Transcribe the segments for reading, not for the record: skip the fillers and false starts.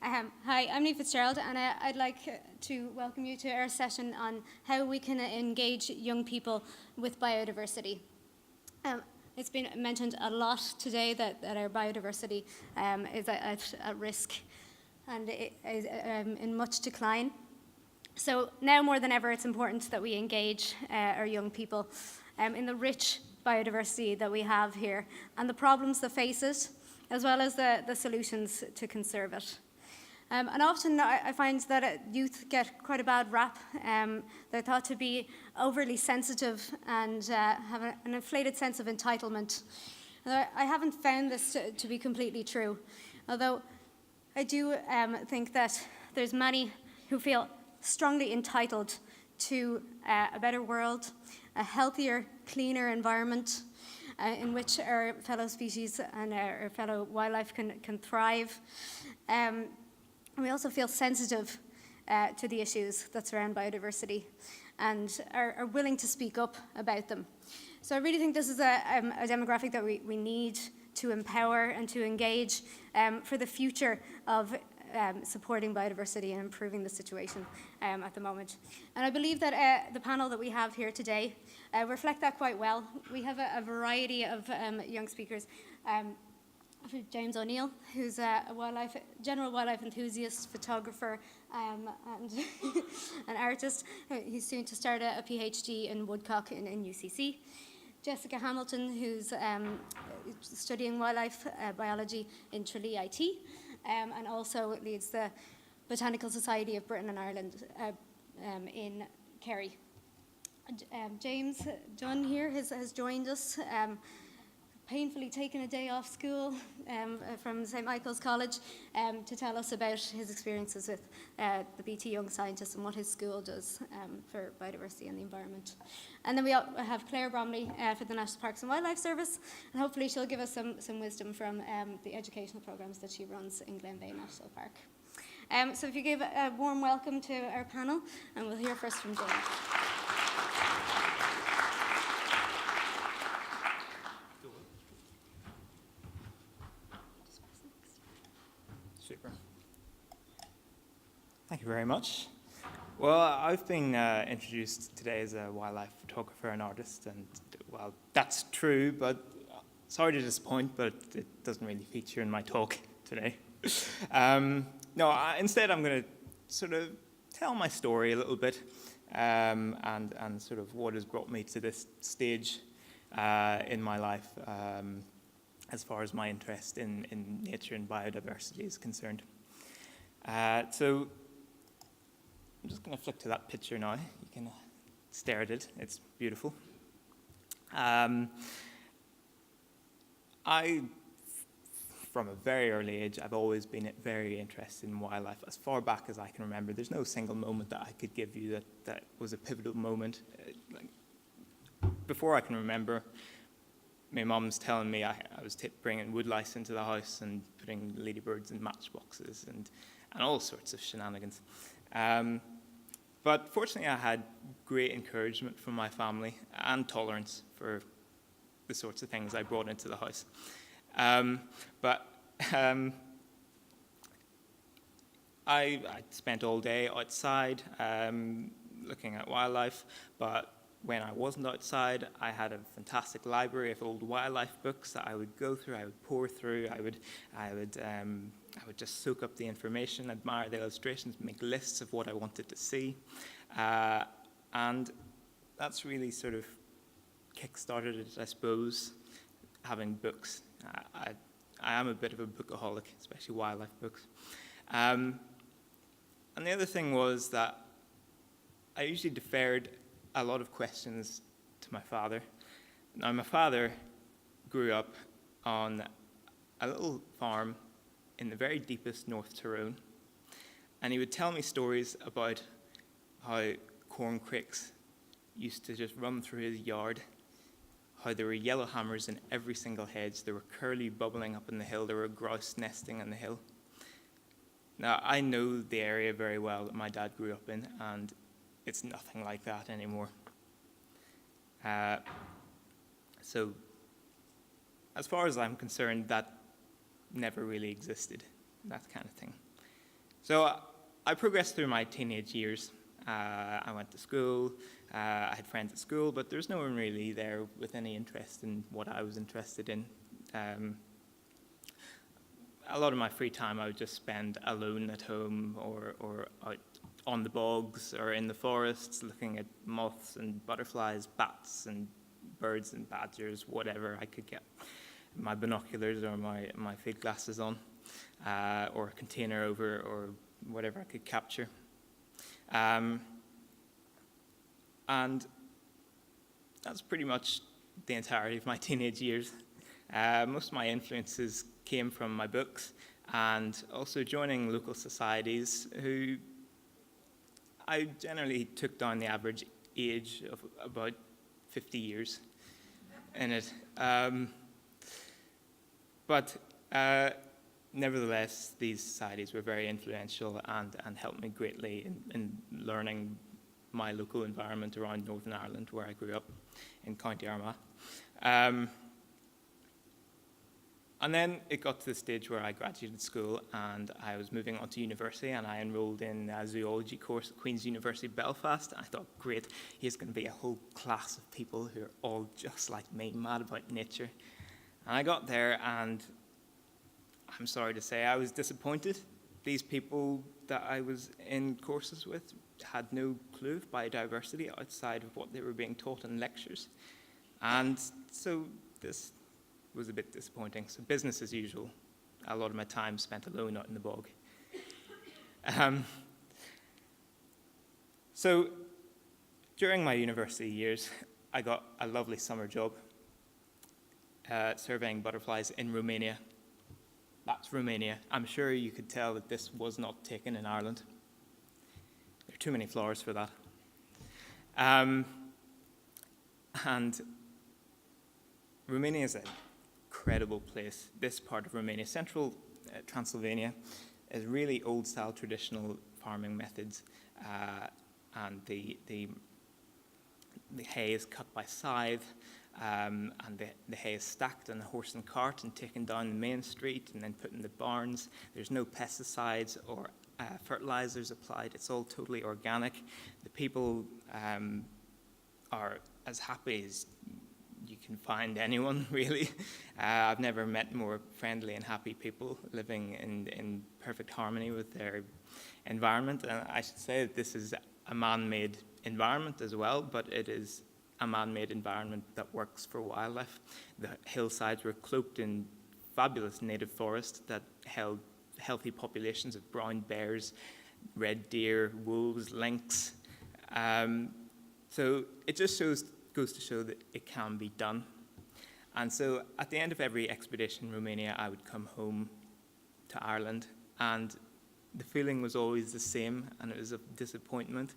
Hi, I'm Niamh Fitzgerald, and I'd like to welcome you to our session on how we can engage young people with biodiversity. It's been mentioned a lot today that our biodiversity is at risk and it is in much decline. So now more than ever, it's important that we engage our young people in the rich biodiversity that we have here and the problems that face it, as well as the solutions to conserve it. And often I find that youth get quite a bad rap. They're thought to be overly sensitive and have an inflated sense of entitlement. I haven't found this to be completely true, although I do think that there's many who feel strongly entitled to a better world, a healthier, cleaner environment in which our fellow species and our fellow wildlife can thrive. We also feel sensitive to the issues that surround biodiversity and are willing to speak up about them. So I really think this is a demographic that we need to empower and to engage for the future of supporting biodiversity and improving the situation at the moment. And I believe that the panel that we have here today reflect that quite well. We have a variety of young speakers. James O'Neill, who's a general wildlife enthusiast, photographer, and an artist. He's soon to start a PhD in woodcock in UCC. Jessica Hamilton, who's studying wildlife biology in Tralee IT, and also leads the Botanical Society of Britain and Ireland in Kerry. James Dunne here has joined us. Painfully taken a day off school from St. Michael's College to tell us about his experiences with the BT Young Scientists and what his school does for biodiversity and the environment. And then we have Clare Bromley for the National Parks and Wildlife Service, and hopefully she'll give us some wisdom from the educational programs that she runs in Glenveagh National Park. So if you give a warm welcome to our panel, and we'll hear first from James. Super. Thank you very much. Well, I've been introduced today as a wildlife photographer and artist, and well, that's true, but sorry to disappoint, but it doesn't really feature in my talk today. Instead I'm going to sort of tell my story a little bit and sort of what has brought me to this stage in my life as far as my interest in nature and biodiversity is concerned. So I'm just going to flick to that picture now. You can stare at it. It's beautiful. From a very early age, I've always been very interested in wildlife. As far back as I can remember, there's no single moment that I could give you that was a pivotal moment. Before I can remember, my mum's telling me I was bringing woodlice into the house and putting ladybirds in matchboxes and all sorts of shenanigans. But fortunately, I had great encouragement from my family and tolerance for the sorts of things I brought into the house. I spent all day outside looking at wildlife, but when I wasn't outside, I had a fantastic library of old wildlife books that I would go through, I would pore through, I would just soak up the information, admire the illustrations, make lists of what I wanted to see. And that's really sort of kick-started it, I suppose, having books. I am a bit of a bookaholic, especially wildlife books. And the other thing was that I usually deferred a lot of questions to my father. Now, my father grew up on a little farm in the very deepest North Tyrone, and he would tell me stories about how corn cricks used to just run through his yard, how there were yellow hammers in every single hedge, there were curlew bubbling up in the hill, there were grouse nesting on the hill. Now, I know the area very well that my dad grew up in, and it's nothing like that anymore. So, as far as I'm concerned, that never really existed, that kind of thing. So I progressed through my teenage years. I went to school, I had friends at school, but there's no one really there with any interest in what I was interested in. A lot of my free time I would just spend alone at home or out on the bogs or in the forests looking at moths and butterflies, bats and birds and badgers, whatever I could get my binoculars or my field glasses on, or a container over, or whatever I could capture. And that's pretty much the entirety of my teenage years. Most of my influences came from my books and also joining local societies who I generally took down the average age of about 50 years in it. But nevertheless, these societies were very influential and helped me greatly in learning my local environment around Northern Ireland, where I grew up in County Armagh. And then it got to the stage where I graduated school and I was moving on to university, and I enrolled in a zoology course at Queen's University Belfast. I thought, great, here's going to be a whole class of people who are all just like me, mad about nature. And I got there and I'm sorry to say I was disappointed. These people that I was in courses with had no clue of biodiversity outside of what they were being taught in lectures. And so this was a bit disappointing. So business as usual. A lot of my time spent alone out in the bog. So during my university years, I got a lovely summer job surveying butterflies in Romania. That's Romania. I'm sure you could tell that this was not taken in Ireland. There are too many flowers for that. And Romania is an incredible place. This part of Romania, central Transylvania, is really old-style traditional farming methods, and the hay is cut by scythe, and the hay is stacked on a horse and cart and taken down the main street and then put in the barns. There's no pesticides or fertilizers applied. It's all totally organic. The people are as happy as you can find anyone, really. I've never met more friendly and happy people living in perfect harmony with their environment. And I should say that this is a man-made environment as well, but it is a man-made environment that works for wildlife. The hillsides were cloaked in fabulous native forest that held healthy populations of brown bears, red deer, wolves, lynx. So it just goes to show that it can be done. And so at the end of every expedition in Romania, I would come home to Ireland, and the feeling was always the same, and it was of disappointment,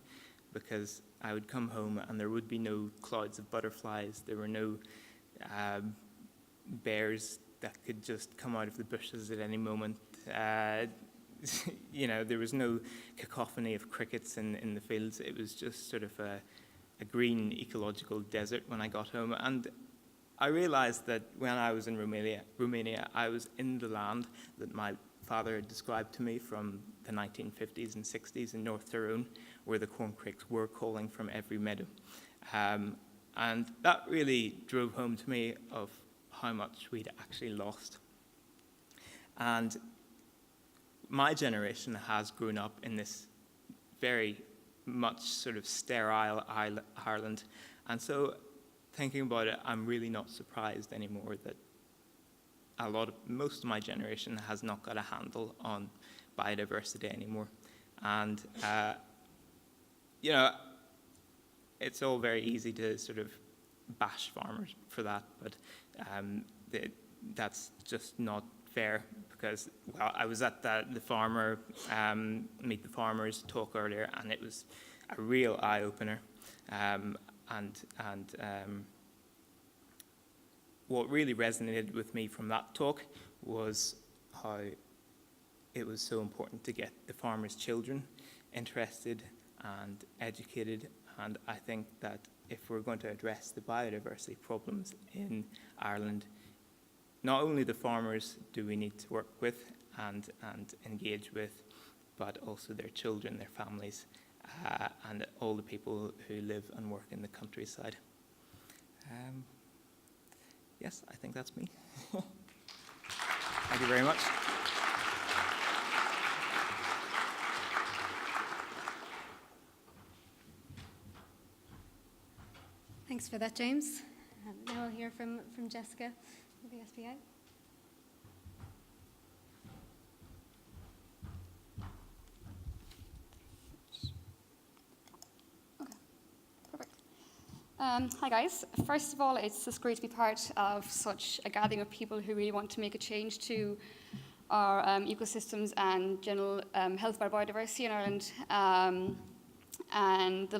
because I would come home and there would be no clouds of butterflies. There were no bears that could just come out of the bushes at any moment. There was no cacophony of crickets in the fields. It was just sort of a green ecological desert when I got home. And I realized that when I was in Romania, I was in the land that my father had described to me from the 1950s and 60s in North Tyrone, where the corncrakes were calling from every meadow. And that really drove home to me of how much we'd actually lost. And my generation has grown up in this very much sort of sterile Ireland. And so thinking about it, I'm really not surprised anymore that most of my generation has not got a handle on biodiversity anymore. And, it's all very easy to sort of bash farmers for that, but that's just not fair, because, well, I was at the Meet the Farmers talk earlier, and it was a real eye-opener. What really resonated with me from that talk was how it was so important to get the farmers' children interested and educated. And I think that if we're going to address the biodiversity problems in Ireland, not only the farmers do we need to work with and engage with, but also their children, their families, and all the people who live and work in the countryside. Yes, I think that's me. Thank you very much. Thanks for that, James. Now we'll hear from Jessica, the BSBI. Hi guys. First of all, it's just great to be part of such a gathering of people who really want to make a change to our ecosystems and general health of our biodiversity in Ireland. And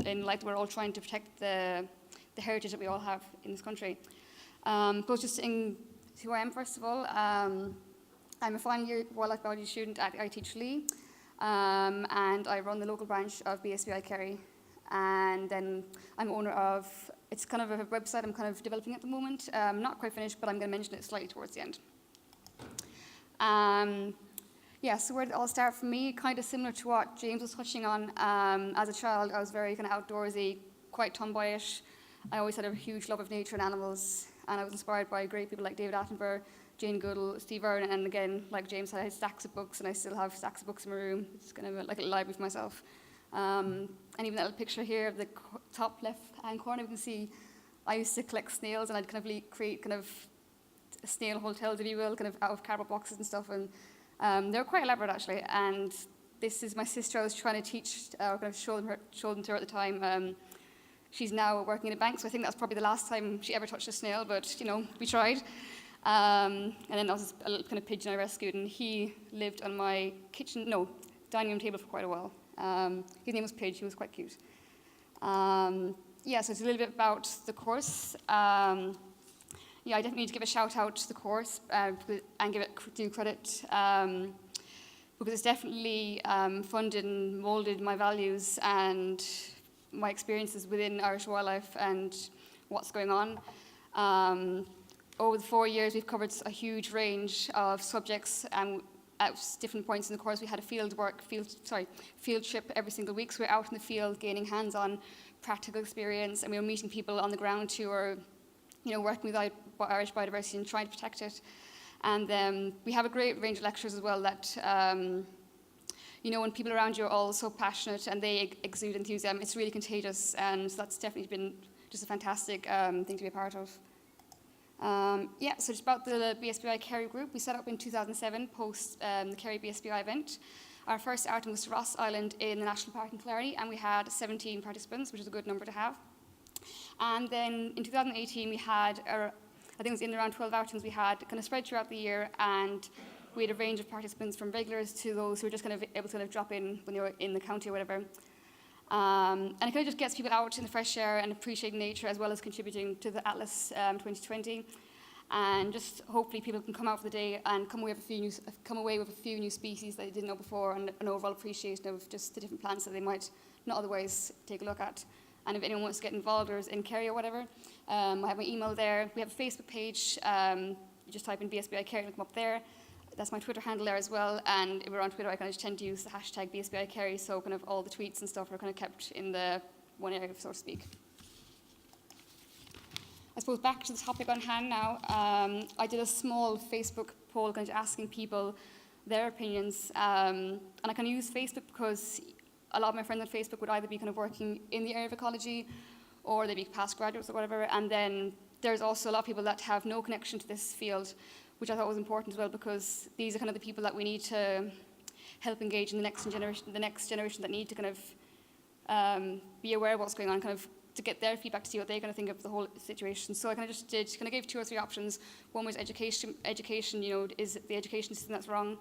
in light we're all trying to protect the heritage that we all have in this country. But just in who I am, first of all, I'm a final year wildlife biology student at I Teach Lee, and I run the local branch of BSBI Kerry. And then I'm owner of, it's kind of a website I'm kind of developing at the moment. Not quite finished, but I'm going to mention it slightly towards the end. Yeah, so where did it all start for me? Kind of similar to what James was touching on. As a child, I was very kind of outdoorsy, quite tomboyish. I always had a huge love of nature and animals, and I was inspired by great people like David Attenborough, Jane Goodall, Steve Irwin, and again, like James, I had stacks of books, and I still have stacks of books in my room. It's kind of like a library for myself. And even that little picture here of the top left-hand corner, we can see I used to collect snails, and I'd kind of create kind of snail hotels, if you will, kind of out of cardboard boxes and stuff, and they were quite elaborate actually. And this is my sister. I was trying to teach, or kind of show them to her at the time. She's now working in a bank, so I think that's probably the last time she ever touched a snail, but you know, we tried. And then there was a little kind of pigeon I rescued, and he lived on my dining room table for quite a while. His name was Pidge. He was quite cute. Yeah, so it's a little bit about the course. Yeah, I definitely need to give a shout out to the course and give it due credit because it's definitely funded and molded my values and my experiences within Irish wildlife and what's going on. Over the 4 years, we've covered a huge range of subjects, and at different points in the course, we had a field trip every single week. So we're out in the field, gaining hands-on practical experience, and we were meeting people on the ground who are, working with Irish biodiversity and trying to protect it. And we have a great range of lectures as well that, when people around you are all so passionate and they exude enthusiasm, it's really contagious, and that's definitely been just a fantastic thing to be a part of. Yeah, so just about the BSBI Kerry group, we set up in 2007 post the Kerry BSBI event. Our first outing was to Ross Island in the National Park in Clare, and we had 17 participants, which is a good number to have. And then in 2018, we had, I think it was in around 12 outings we had kind of spread throughout the year, and we had a range of participants from regulars to those who were just kind of able to kind of drop in when they were in the county or whatever. And it kind of just gets people out in the fresh air and appreciating nature, as well as contributing to the Atlas 2020. And just hopefully people can come out for the day and come away with a few new species that they didn't know before, and an overall appreciation of just the different plants that they might not otherwise take a look at. And if anyone wants to get involved or is in Kerry or whatever, I have my email there. We have a Facebook page. You just type in BSBI Kerry and come up there. That's my Twitter handle there as well. And if we're on Twitter, I kind of just tend to use the hashtag BSBI Kerry, so kind of all the tweets and stuff are kind of kept in the one area, so to speak. I suppose back to the topic on hand now. I did a small Facebook poll kind of asking people their opinions. And I kind of use Facebook because a lot of my friends on Facebook would either be kind of working in the area of ecology, or they'd be past graduates or whatever. And then there's also a lot of people that have no connection to this field, which I thought was important as well, because these are kind of the people that we need to help engage in the next generation that need to kind of be aware of what's going on, kind of to get their feedback to see what they kind of think of the whole situation. So I kind of gave 2 or 3 options. One was education. Is the education system that's wrong,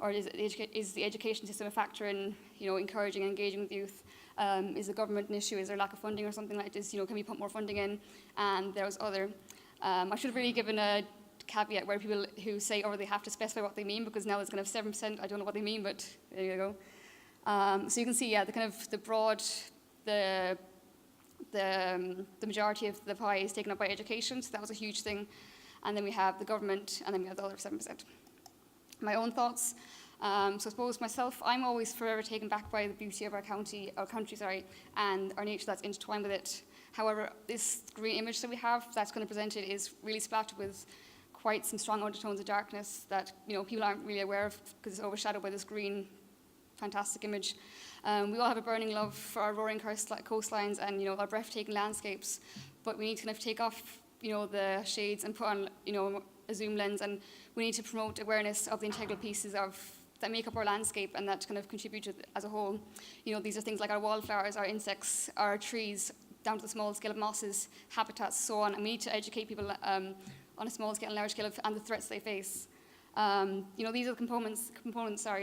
or is the education system a factor in encouraging and engaging with youth? Is the government an issue? Is there lack of funding or something like this? Can we put more funding in? And there was other. I should have really given a caveat where people who say, they have to specify what they mean, because now there's kind of 7%. I don't know what they mean, but there you go. So you can see, the kind of the broad, the majority of the pie is taken up by education, so that was a huge thing. And then we have the government, and then we have the other 7%. My own thoughts, So I suppose myself, I'm always forever taken back by the beauty of our country, and our nature that's intertwined with it. However, this green image that we have that's kind of presented is really splattered with quite some strong undertones of darkness that people aren't really aware of because it's overshadowed by this green, fantastic image. We all have a burning love for our roaring coastlines and our breathtaking landscapes, but we need to kind of take off the shades and put on a zoom lens, and we need to promote awareness of the integral pieces that make up our landscape and that kind of contribute to it as a whole. These are things like our wildflowers, our insects, our trees, down to the small scale of mosses, habitats, so on. And we need to educate people on a small scale and large scale and the threats they face. These are the components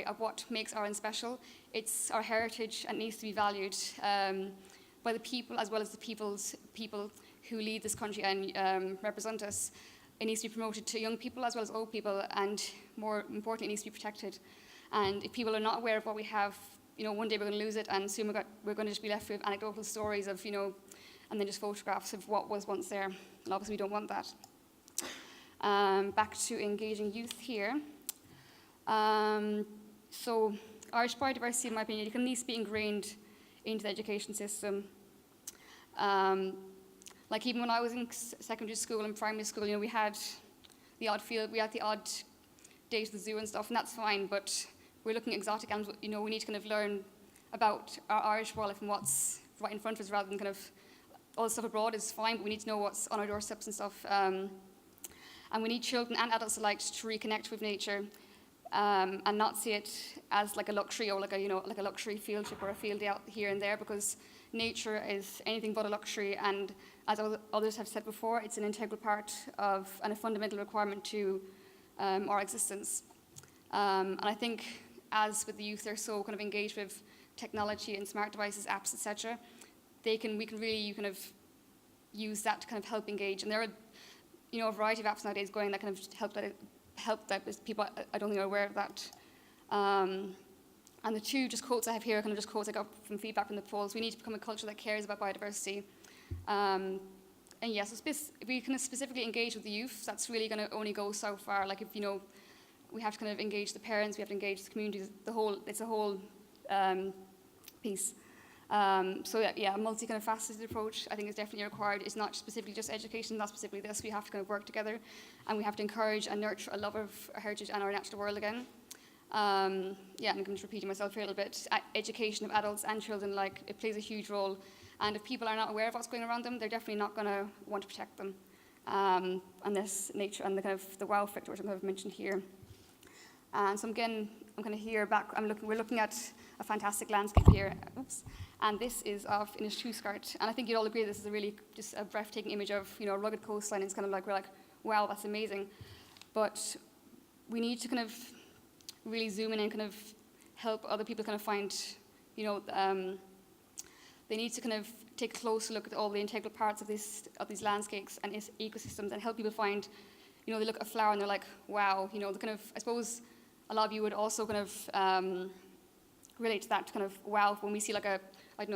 of what makes Ireland special. It's our heritage and needs to be valued by the people as well as the people who lead this country and represent us. It needs to be promoted to young people as well as old people, and more importantly, it needs to be protected. And if people are not aware of what we have, one day we're going to lose it, and soon we're going to just be left with anecdotal stories of, and then just photographs of what was once there. And obviously we don't want that. Back to engaging youth here. So Irish biodiversity, in my opinion, it needs to be ingrained into the education system. Like even when I was in secondary school and primary school, we had the odd day to the zoo and stuff, and that's fine, but we're looking at exotic animals, we need to kind of learn about our Irish wildlife and what's right in front of us rather than kind of all the stuff abroad is fine, but we need to know what's on our doorsteps and stuff. And we need children and adults alike to reconnect with nature and not see it as like a luxury or like a luxury field trip or a field day out here and there, because nature is anything but a luxury, and as others have said before, it's an integral part of and a fundamental requirement to our existence. And I think as with the youth, they're so kind of engaged with technology and smart devices, apps, etc. We can really kind of use that to kind of help engage. And there are a variety of apps nowadays going that kind of help that people I don't think are aware of that. And the two just quotes I have here are kind of just quotes I got from feedback from the polls. We need to become a culture that cares about biodiversity. And yes, if we kind of specifically engage with the youth, that's really going to only go so far. Like if, we have to kind of engage the parents, we have to engage the communities, it's a whole piece. So yeah, a multi kind of faceted approach I think is definitely required. It's not specifically just education, not specifically this. We have to kind of work together, and we have to encourage and nurture a love of our heritage and our natural world again. I'm just repeating myself here a little bit. Education of adults and children, it plays a huge role. And if people are not aware of what's going around them, they're definitely not going to want to protect them. And this nature and the kind of the wow factor, which I've mentioned here. And so again, I'm kind of here back. We're looking at a fantastic landscape here. Oops. And this is of Innishuskart. And I think you'd all agree this is a really just a breathtaking image of a rugged coastline. It's kind of we're like, wow, that's amazing. But we need to kind of really zoom in and kind of help other people kind of find, they need to kind of take a closer look at all the integral parts of these landscapes and ecosystems, and help people find, they look at a flower and they're like, wow, the kind of, I suppose a lot of you would also kind of relate to that kind of wow, when we see a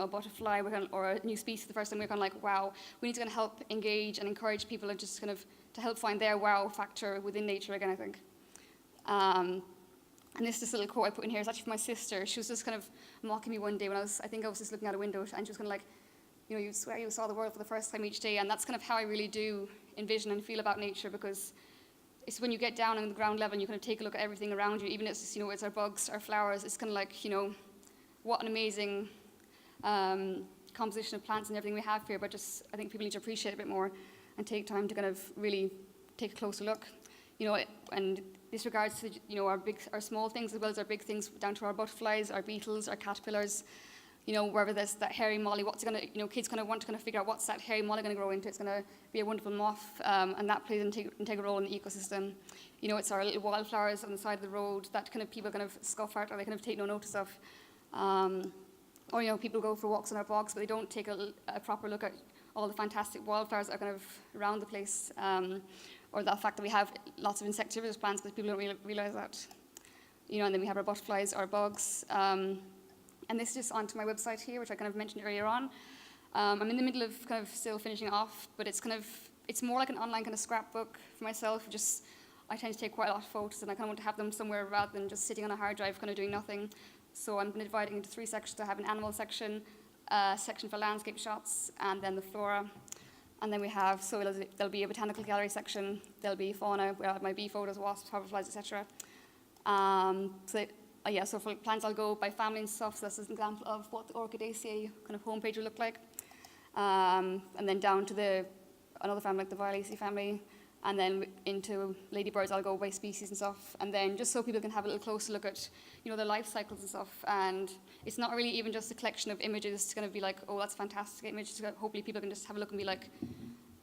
butterfly or a new species the first time, we're kind of like, wow. We need to kind of help engage and encourage people and just kind of to help find their wow factor within nature again, I think. And this little quote I put in here is actually from my sister. She was just kind of mocking me one day when I was just looking out a window, and she was kind of like, you'd swear you saw the world for the first time each day. And that's kind of how I really do envision and feel about nature, because it's when you get down on the ground level and you kind of take a look at everything around you, even if it's just, it's our bugs, our flowers, it's kind of like, what an amazing composition of plants and everything we have here. But just, I think people need to appreciate it a bit more and take time to kind of really take a closer look. And this regards to our small things as well as our big things, down to our butterflies, our beetles, our caterpillars. Wherever there's that hairy molly, what's it gonna? Kids kind of want to kind of figure out what's that hairy molly going to grow into. It's going to be a wonderful moth, and that plays an integral role in the ecosystem. It's our little wildflowers on the side of the road that kind of people kind of scoff at or they kind of take no notice of. Or people go for walks on our bogs, but they don't take a proper look at all the fantastic wildflowers that are kind of around the place. Or the fact that we have lots of insectivorous plants, because people don't realize that. And then we have our butterflies, our bugs. And this is just onto my website here, which I kind of mentioned earlier on. I'm in the middle of kind of still finishing off, but it's more like an online kind of scrapbook for myself, just I tend to take quite a lot of photos, and I kind of want to have them somewhere rather than just sitting on a hard drive kind of doing nothing. So I'm going to divide it into 3 sections. I have an animal section, a section for landscape shots, and then the flora. And then we have, so there'll be a botanical gallery section, there'll be fauna, where I have my bee photos, wasps, hoverflies, etc. So for plants, I'll go by family and stuff. So this is an example of what the Orchidaceae kind of homepage will look like. And then down to another family, like the Violaceae family. And then into ladybirds, I'll go by species and stuff. And then just so people can have a little closer look at, their life cycles and stuff. And it's not really even just a collection of images. It's going to be like, oh, that's a fantastic image. Hopefully people can just have a look and be like,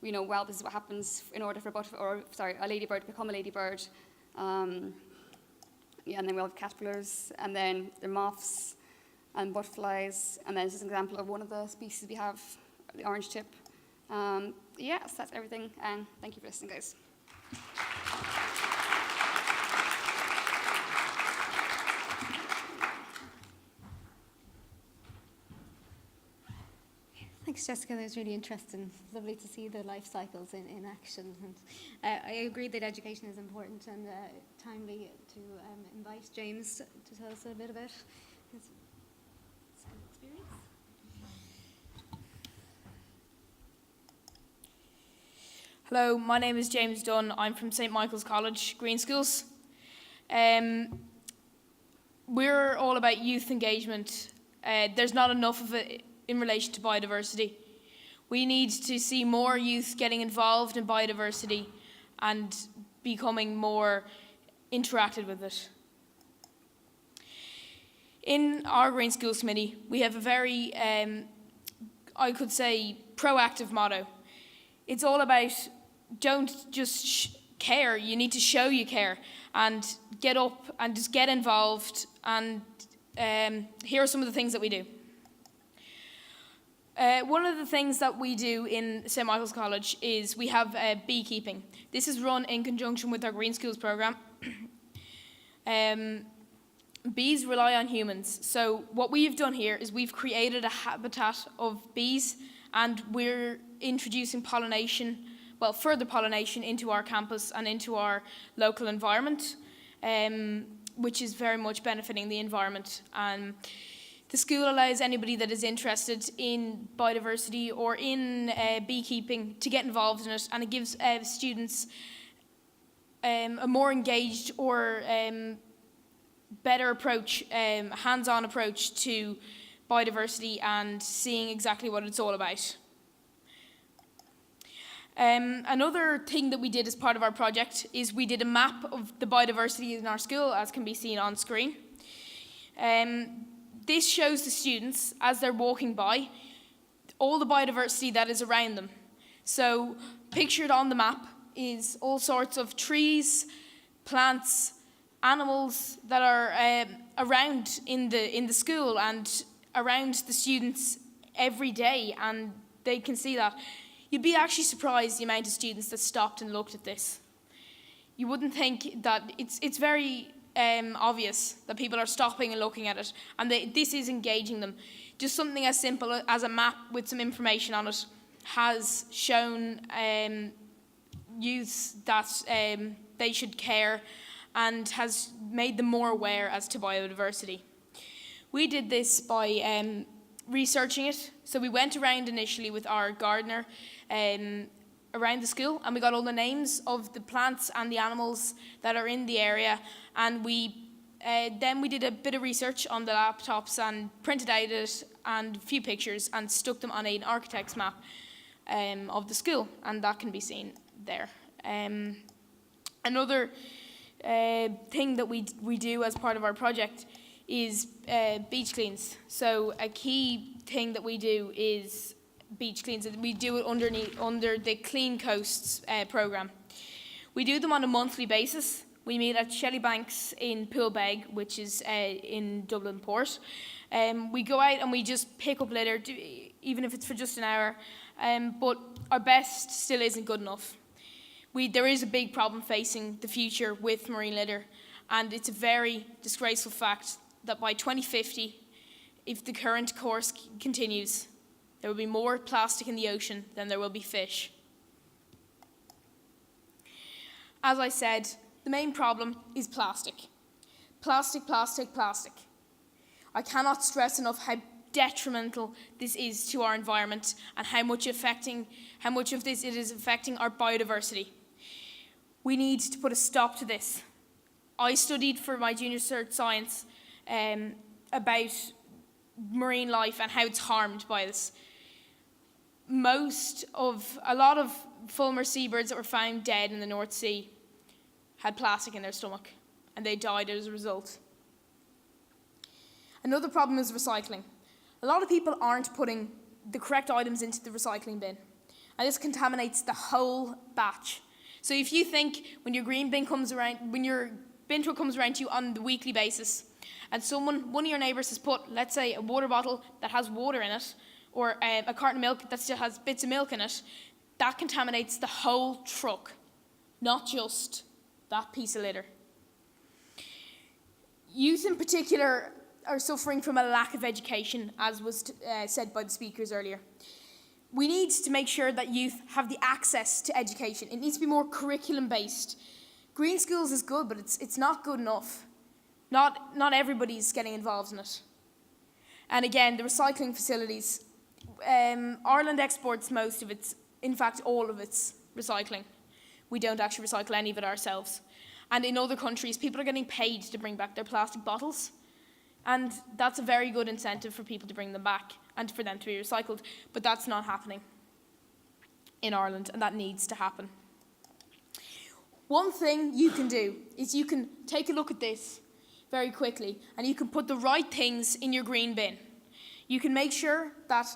wow, this is what happens in order for a ladybird to become a ladybird. And then we'll have caterpillars, and then the moths and butterflies, and then this is an example of one of the species we have, the orange tip. So that's everything, and thank you for listening, guys. Thanks, Jessica. That was really interesting. Lovely to see the life cycles in action. And I agree that education is important, and timely to invite James to tell us a bit about his experience. Hello, my name is James Dunne. I'm from St Michael's College, Green Schools. We're all about youth engagement. There's not enough of it in relation to biodiversity. We need to see more youth getting involved in biodiversity and becoming more interacted with it. In our Green Schools Committee, we have a very, I could say, proactive motto. It's all about don't just care, you need to show you care and get up and just get involved, and here are some of the things that we do. One of the things that we do in St Michael's College is we have beekeeping. This is run in conjunction with our Green Schools programme. Bees rely on humans, so what we've done here is we've created a habitat of bees, and we're introducing further pollination into our campus and into our local environment, which is very much benefiting the environment. The school allows anybody that is interested in biodiversity or in beekeeping to get involved in it, and it gives students a more engaged or better approach, hands-on approach to biodiversity and seeing exactly what it's all about. Another thing that we did as part of our project is we did a map of the biodiversity in our school, as can be seen on screen. This shows the students, as they're walking by, all the biodiversity that is around them. So pictured on the map is all sorts of trees, plants, animals that are around in the school and around the students every day, and they can see that. You'd be actually surprised the amount of students that stopped and looked at this. You wouldn't think that it's very obvious that people are stopping and looking at it, and this is engaging them. Just something as simple as a map with some information on it has shown youths that they should care and has made them more aware as to biodiversity. We did this by researching it. So we went around initially with our gardener around the school, and we got all the names of the plants and the animals that are in the area, and then we did a bit of research on the laptops and printed out it and a few pictures and stuck them on an architect's map of the school, and that can be seen there. Another thing that we do as part of our project is beach cleans. So a key thing that we do is beach cleans. We do it under the Clean Coasts programme. We do them on a monthly basis. We meet at Shellybanks in Poolbeg, which is in Dublin Port. We go out and we just pick up litter, even if it's for just an hour, but our best still isn't good enough. There is a big problem facing the future with marine litter, and it's a very disgraceful fact that by 2050, if the current course continues, there will be more plastic in the ocean than there will be fish. As I said, the main problem is plastic. Plastic, plastic, plastic. I cannot stress enough how detrimental this is to our environment and how much of this it is affecting our biodiversity. We need to put a stop to this. I studied for my junior cert science about marine life and how it's harmed by this. A lot of Fulmar seabirds that were found dead in the North Sea had plastic in their stomach, and they died as a result. Another problem is recycling. A lot of people aren't putting the correct items into the recycling bin, and this contaminates the whole batch. So if you think when your bin truck comes around to you on the weekly basis, and one of your neighbours has put, let's say, a water bottle that has water in it, or a carton of milk that still has bits of milk in it, that contaminates the whole truck, not just that piece of litter. Youth in particular are suffering from a lack of education, as was said by the speakers earlier. We need to make sure that youth have the access to education. It needs to be more curriculum-based. Green schools is good, but it's not good enough. Not everybody's getting involved in it. And again, the recycling facilities. Ireland exports most of its, in fact, all of its recycling. We don't actually recycle any of it ourselves. And in other countries, people are getting paid to bring back their plastic bottles. And that's a very good incentive for people to bring them back and for them to be recycled. But that's not happening in Ireland, and that needs to happen. One thing you can do is you can take a look at this very quickly, and you can put the right things in your green bin. You can make sure that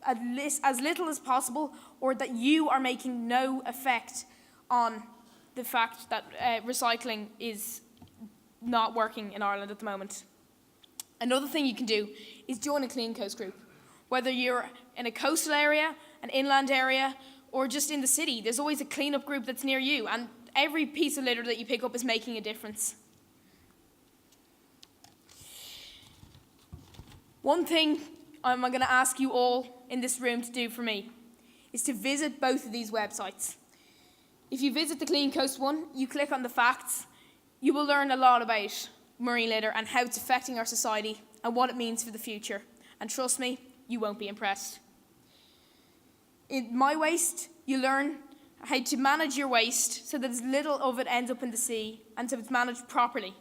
as little as possible, or that you are making no effect on the fact that recycling is not working in Ireland at the moment. Another thing you can do is join a Clean Coast group. Whether you're in a coastal area, an inland area, or just in the city, there's always a cleanup group that's near you, and every piece of litter that you pick up is making a difference. One thing I'm going to ask you all in this room to do for me is to visit both of these websites. If you visit the Clean Coast one, you click on the facts, you will learn a lot about marine litter and how it's affecting our society and what it means for the future. And trust me, you won't be impressed. In My Waste, you learn how to manage your waste so that as little of it ends up in the sea and so it's managed properly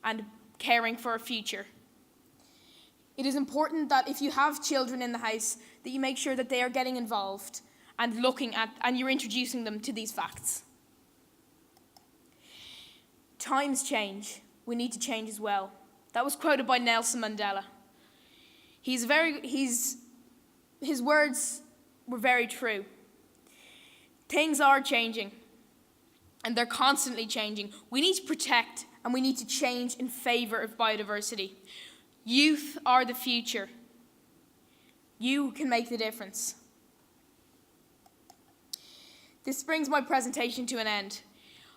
and caring for our future. It is important that if you have children in the house, that you make sure that they are getting involved and you're introducing them to these facts. Times change. We need to change as well. That was quoted by Nelson Mandela. His words were very true. Things are changing, and they're constantly changing. We need to protect and we need to change in favour of biodiversity. Youth are the future. You can make the difference. This brings my presentation to an end.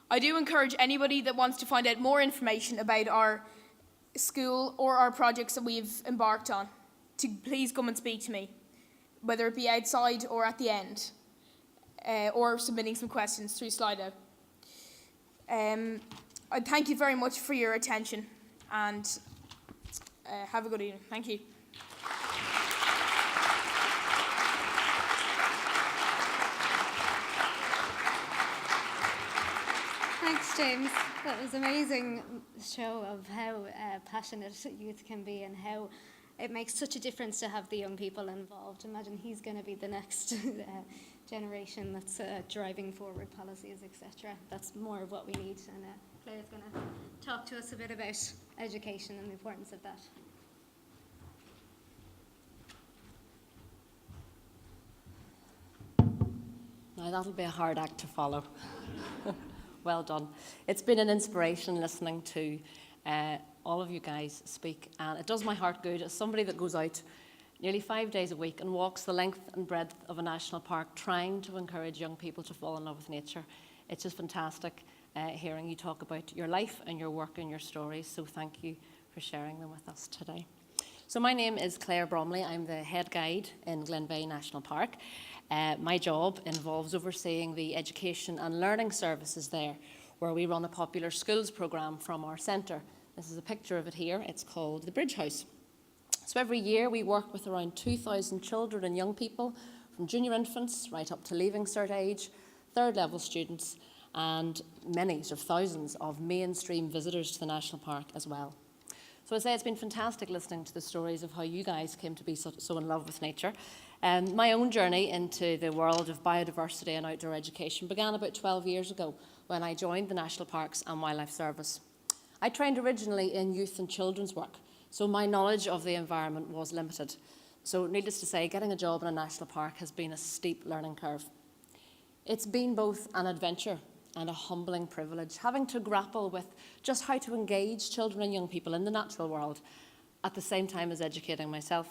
I do encourage anybody that wants to find out more information about our school or our projects that we've embarked on to please come and speak to me, whether it be outside or at the end, or submitting some questions through Slido. I thank you very much for your attention, and have a good evening. Thank you. Thanks, James. That was an amazing show of how passionate youth can be and how it makes such a difference to have the young people involved. Imagine he's going to be the next generation that's driving forward policies, etc. That's more of what we need. And Claire's going to talk to us a bit about education and the importance of that. Now that'll be a hard act to follow. Well done. It's been an inspiration listening to all of you guys speak, and it does my heart good as somebody that goes out nearly 5 days a week and walks the length and breadth of a national park trying to encourage young people to fall in love with nature. It's just fantastic hearing you talk about your life and your work and your stories, so thank you for sharing them with us today. So my name is Clare Bromley. I'm the head guide in Glenveagh National Park. My job involves overseeing the education and learning services there, where we run a popular schools programme from our centre. This is a picture of it here. It's called the Bridge House. So every year we work with around 2,000 children and young people, from junior infants right up to leaving cert age, third level students, and many, sort of thousands of mainstream visitors to the National Park as well. So I say it's been fantastic listening to the stories of how you guys came to be so in love with nature. My own journey into the world of biodiversity and outdoor education began about 12 years ago when I joined the National Parks and Wildlife Service. I trained originally in youth and children's work, so my knowledge of the environment was limited. So needless to say, getting a job in a national park has been a steep learning curve. It's been both an adventure and a humbling privilege, having to grapple with just how to engage children and young people in the natural world at the same time as educating myself.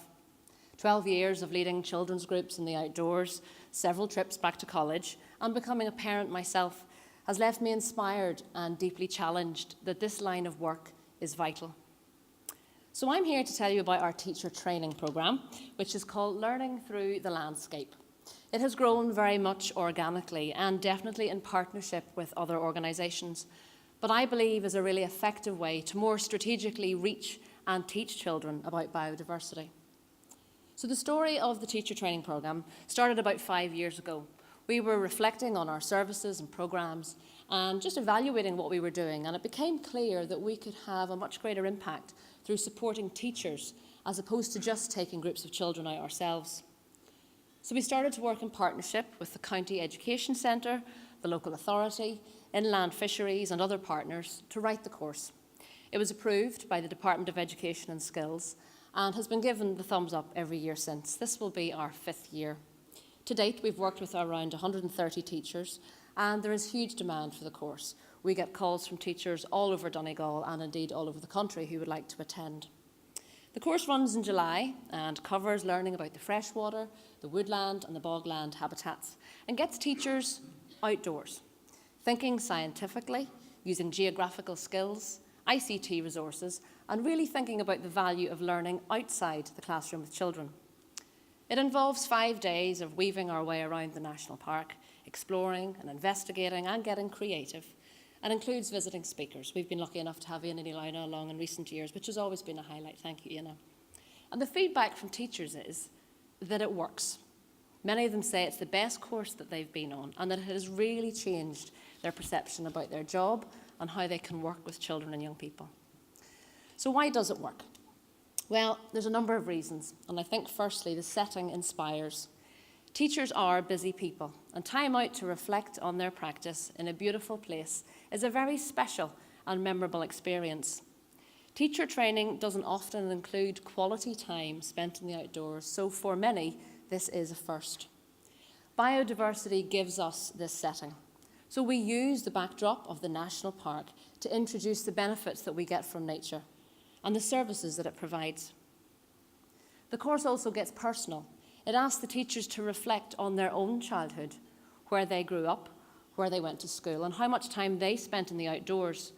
12 years of leading children's groups in the outdoors, several trips back to college, and becoming a parent myself has left me inspired and deeply challenged that this line of work is vital. So I'm here to tell you about our teacher training programme, which is called Learning Through the Landscape. It has grown very much organically and definitely in partnership with other organisations, but I believe is a really effective way to more strategically reach and teach children about biodiversity. So the story of the teacher training programme started about 5 years ago. We were reflecting on our services and programmes and just evaluating what we were doing, and it became clear that we could have a much greater impact through supporting teachers as opposed to just taking groups of children out ourselves. So we started to work in partnership with the County Education Centre, the local authority, inland fisheries and other partners to write the course. It was approved by the Department of Education and Skills and has been given the thumbs up every year since. This will be our 5th year. To date, we've worked with around 130 teachers and there is huge demand for the course. We get calls from teachers all over Donegal and indeed all over the country who would like to attend. The course runs in July and covers learning about the freshwater, the woodland and the bogland habitats and gets teachers outdoors, thinking scientifically, using geographical skills, ICT resources and really thinking about the value of learning outside the classroom with children. It involves 5 days of weaving our way around the National Park, exploring and investigating and getting creative, and includes visiting speakers. We've been lucky enough to have Ian and Elina along in recent years, which has always been a highlight. Thank you, Ian. And the feedback from teachers is that it works. Many of them say it's the best course that they've been on and that it has really changed their perception about their job and how they can work with children and young people. So why does it work? Well, there's a number of reasons, and I think firstly the setting inspires. Teachers are busy people, and time out to reflect on their practice in a beautiful place is a very special and memorable experience. Teacher training doesn't often include quality time spent in the outdoors, so for many, this is a first. Biodiversity gives us this setting, so we use the backdrop of the National Park to introduce the benefits that we get from nature and the services that it provides. The course also gets personal. It asks the teachers to reflect on their own childhood, where they grew up, where they went to school, and how much time they spent in the outdoors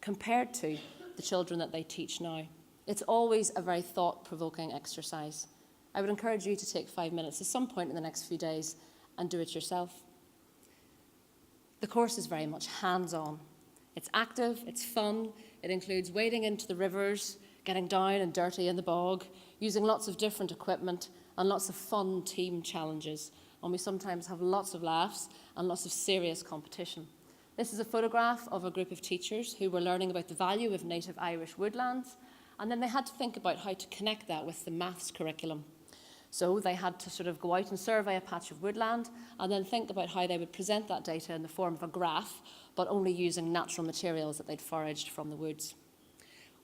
compared to the children that they teach now. It's always a very thought-provoking exercise. I would encourage you to take 5 minutes at some point in the next few days and do it yourself. The course is very much hands-on. It's active, it's fun, it includes wading into the rivers, getting down and dirty in the bog, using lots of different equipment, and lots of fun team challenges. And we sometimes have lots of laughs and lots of serious competition. This is a photograph of a group of teachers who were learning about the value of native Irish woodlands, and then they had to think about how to connect that with the maths curriculum. So they had to sort of go out and survey a patch of woodland and then think about how they would present that data in the form of a graph, but only using natural materials that they'd foraged from the woods.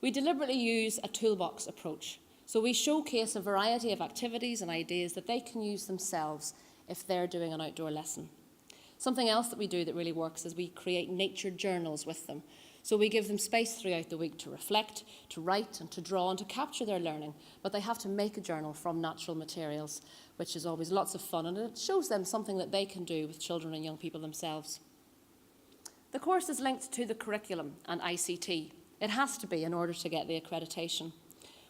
We deliberately use a toolbox approach. So we showcase a variety of activities and ideas that they can use themselves if they're doing an outdoor lesson. Something else that we do that really works is we create nature journals with them. So we give them space throughout the week to reflect, to write and to draw and to capture their learning, but they have to make a journal from natural materials, which is always lots of fun, and it shows them something that they can do with children and young people themselves. The course is linked to the curriculum and ICT. It has to be in order to get the accreditation.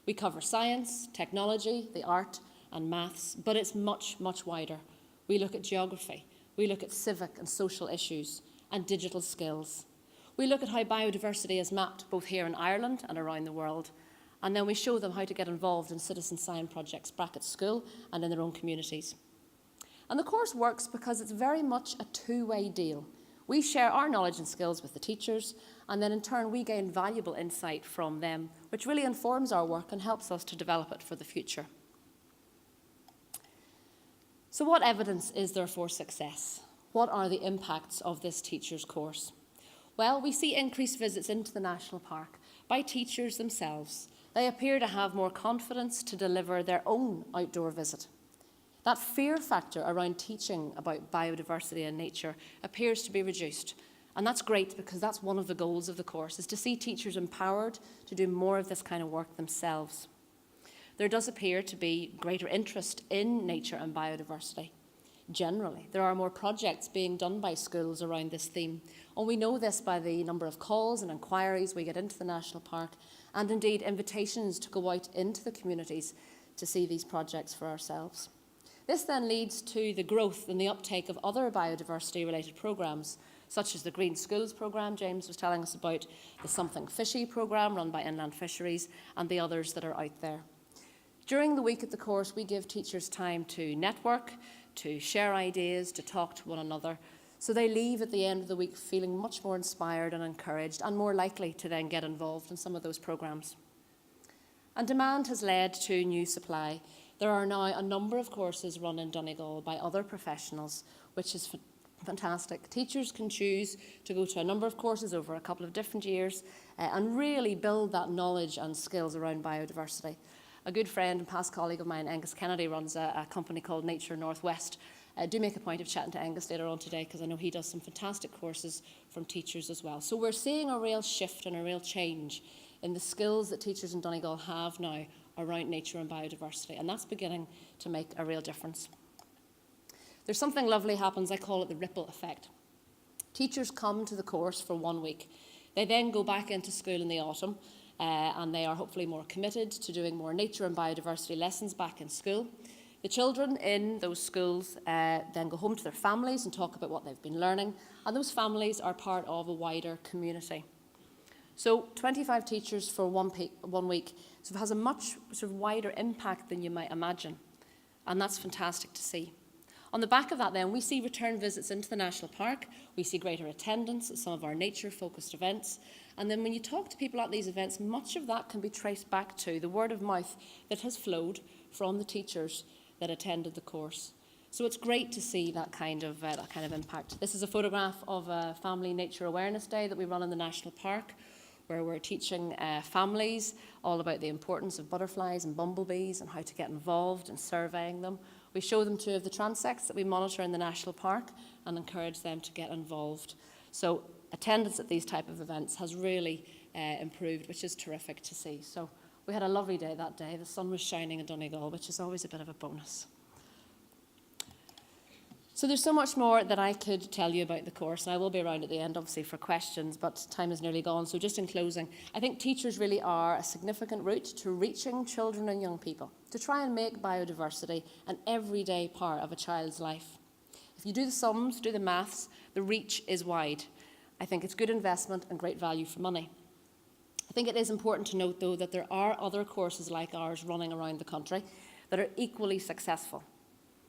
We cover science, technology, the art and maths, but it's much, much wider. We look at geography, we look at civic and social issues and digital skills. We look at how biodiversity is mapped both here in Ireland and around the world, and then we show them how to get involved in citizen science projects back at school and in their own communities. And the course works because it's very much a two-way deal. We share our knowledge and skills with the teachers, and then in turn we gain valuable insight from them, which really informs our work and helps us to develop it for the future. So what evidence is there for success? What are the impacts of this teacher's course? Well, we see increased visits into the national park by teachers themselves. They appear to have more confidence to deliver their own outdoor visit. That fear factor around teaching about biodiversity and nature appears to be reduced. And that's great, because that's one of the goals of the course, is to see teachers empowered to do more of this kind of work themselves. There does appear to be greater interest in nature and biodiversity. Generally, there are more projects being done by schools around this theme, and we know this by the number of calls and inquiries we get into the national park, and indeed invitations to go out into the communities to see these projects for ourselves. This then leads to the growth and the uptake of other biodiversity-related programmes, such as the Green Schools programme James was telling us about, the Something Fishy programme run by Inland Fisheries, and the others that are out there. During the week at the course, we give teachers time to network, to share ideas, to talk to one another, so they leave at the end of the week feeling much more inspired and encouraged, and more likely to then get involved in some of those programmes. And demand has led to new supply. There are now a number of courses run in Donegal by other professionals, which is fantastic. Teachers can choose to go to a number of courses over a couple of different years and really build that knowledge and skills around biodiversity. A good friend and past colleague of mine, Angus Kennedy, runs a company called Nature Northwest. Do make a point of chatting to Angus later on today, because I know he does some fantastic courses from teachers as well. So we're seeing a real shift and a real change in the skills that teachers in Donegal have now around nature and biodiversity, and that's beginning to make a real difference. There's something lovely happens, I call it the ripple effect. Teachers come to the course for 1 week. They then go back into school in the autumn, and they are hopefully more committed to doing more nature and biodiversity lessons back in school. The children in those schools then go home to their families and talk about what they've been learning, and those families are part of a wider community. So 25 teachers for 1 week sort of has a much sort of wider impact than you might imagine, and that's fantastic to see. On the back of that then, we see return visits into the national park, we see greater attendance at some of our nature-focused events, and then when you talk to people at these events, much of that can be traced back to the word of mouth that has flowed from the teachers that attended the course. So it's great to see that kind of impact. This is a photograph of a Family Nature Awareness Day that we run in the national park, where we're teaching families all about the importance of butterflies and bumblebees and how to get involved in surveying them. We show them 2 of the transects that we monitor in the national park and encourage them to get involved. So attendance at these type of events has really improved, which is terrific to see. So we had a lovely day that day. The sun was shining in Donegal, which is always a bit of a bonus. So there's so much more that I could tell you about the course, and I will be around at the end, obviously, for questions, but time is nearly gone. So just in closing, I think teachers really are a significant route to reaching children and young people, to try and make biodiversity an everyday part of a child's life. If you do the sums, do the maths, the reach is wide. I think it's good investment and great value for money. I think it is important to note, though, that there are other courses like ours running around the country that are equally successful.